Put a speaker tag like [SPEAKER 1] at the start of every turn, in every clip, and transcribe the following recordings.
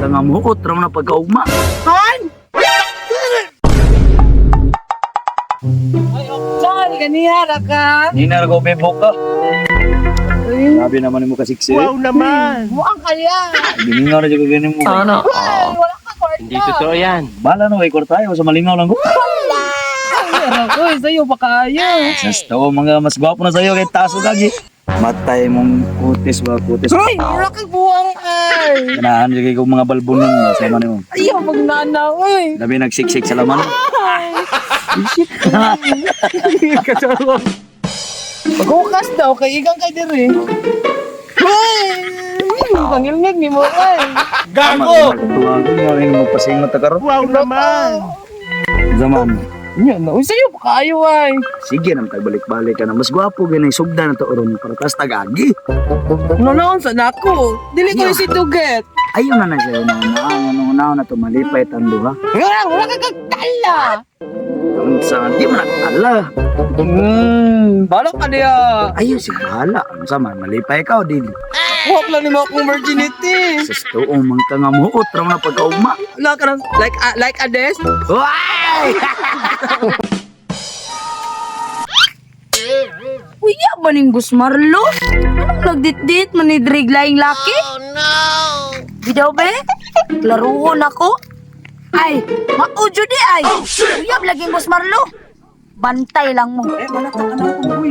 [SPEAKER 1] nga muot ram na pagkaugma.
[SPEAKER 2] Han! Ay, Okchan, ganihara ka.
[SPEAKER 1] Hindi na ko bebok ka. Sabi naman mo kasiksi.
[SPEAKER 3] Wow naman!
[SPEAKER 2] Muang kaya.
[SPEAKER 1] Biningaw na dyan ko ganyan mo.
[SPEAKER 4] Sana.
[SPEAKER 2] Ay, wala ka kwarta.
[SPEAKER 3] Hindi totoo yan.
[SPEAKER 1] Bala na kay tayo sa malingaw lang ko.
[SPEAKER 2] Pero ko, sa'yo pa kayo.
[SPEAKER 1] Sasto mga mas gwapo na sa'yo kay taso kagi. Matay mong kutis ba kutis.
[SPEAKER 2] Ay, wala ka buwang ay.
[SPEAKER 1] Ganahan dyan kay mga balbunon ba sa man mo.
[SPEAKER 2] Ayaw, magnanaw ay.
[SPEAKER 1] Labi nagsiksik sa laman.
[SPEAKER 2] Paghukas daw, kay igang kay diri. Ay, pangilngag ni mo ay.
[SPEAKER 3] Gago!
[SPEAKER 1] Tuwago nga rin mo pasingot na karoon.
[SPEAKER 3] Wow naman!
[SPEAKER 1] Zaman.
[SPEAKER 2] Yan na, uy, sa'yo pa kayo ay.
[SPEAKER 1] Sige naman tayo balik-balik ka na. Mas gwapo ganay sugda na to oron para tas tagagi.
[SPEAKER 2] Noon sa nako, dili ko si Tuget.
[SPEAKER 1] Ayun na siya una na to malipay tanduha.
[SPEAKER 2] Wala ka kagtala.
[SPEAKER 1] Ang sa di man nakala.
[SPEAKER 2] Balak ka niya.
[SPEAKER 1] Ayun si bahala. Ang sama malipay ka o dili.
[SPEAKER 2] Huwag lang ni mo akong virginity.
[SPEAKER 1] Sa stoo man ka nga muot ram na pagkaugma.
[SPEAKER 2] Wala ka ng, like Ades?
[SPEAKER 1] Why?
[SPEAKER 4] Kuya ba ning Gusmarlo? Anong nagdit-dit manidrig laing laki? Oh no! Bidaw be? Klaruhon ako? Ay, maujo di ay! Kuya, laging Gusmarlo! Bantay lang mo.
[SPEAKER 2] Malata ka na ako, boy.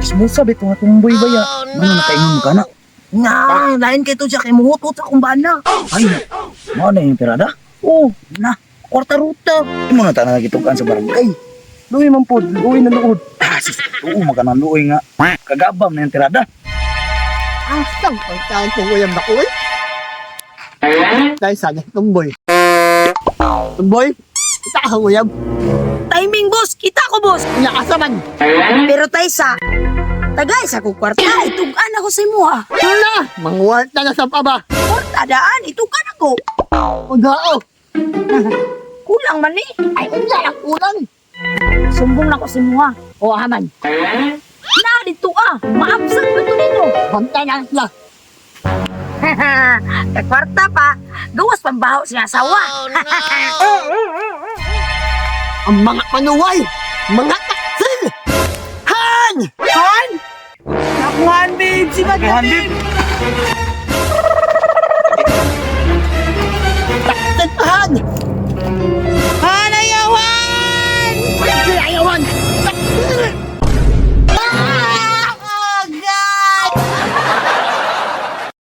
[SPEAKER 2] Smooth sabi ito nga tumboy ba ya?
[SPEAKER 1] Ano nakaingon ka na?
[SPEAKER 2] Nga, lain kayo to siya kay muhutot sa kumbana.
[SPEAKER 1] Ay, mo na yung tirada?
[SPEAKER 2] Oh, na, kwarta ruta.
[SPEAKER 1] Di mo na tanan nagitukan sa barangay.
[SPEAKER 2] Luwi man po, luwi na luod.
[SPEAKER 1] Ah, sus, oo, magkanaluoy nga. Kagabam na yung tirada.
[SPEAKER 3] Asang pagkaan ko kuyang na ko eh. Dahil sana, tumboy. Tumboy, kita ka kuyang.
[SPEAKER 4] Timing, boss! Kita ko, boss!
[SPEAKER 3] Nakasaman.
[SPEAKER 4] Pero tayo sa... Tagay sa kukwarta, itugan ako sa imo ha.
[SPEAKER 3] Wala! Manguwalt na sa paba.
[SPEAKER 4] Kwarta daan, itugan ako.
[SPEAKER 3] Magao.
[SPEAKER 4] Kulang man eh.
[SPEAKER 3] Ay, wala lang kulang.
[SPEAKER 4] Sumbong na ko sa imo ha. O haman. Na, dito ah. Maabsag ba ito dito?
[SPEAKER 3] Bantay na sila.
[SPEAKER 4] Kakwarta pa. Gawas pambaho siya asawa.
[SPEAKER 3] Ang mga panuway, mga taksil. Han!
[SPEAKER 2] Han! Nakuhan, babe! Si Magaling!
[SPEAKER 3] Taksil, Han!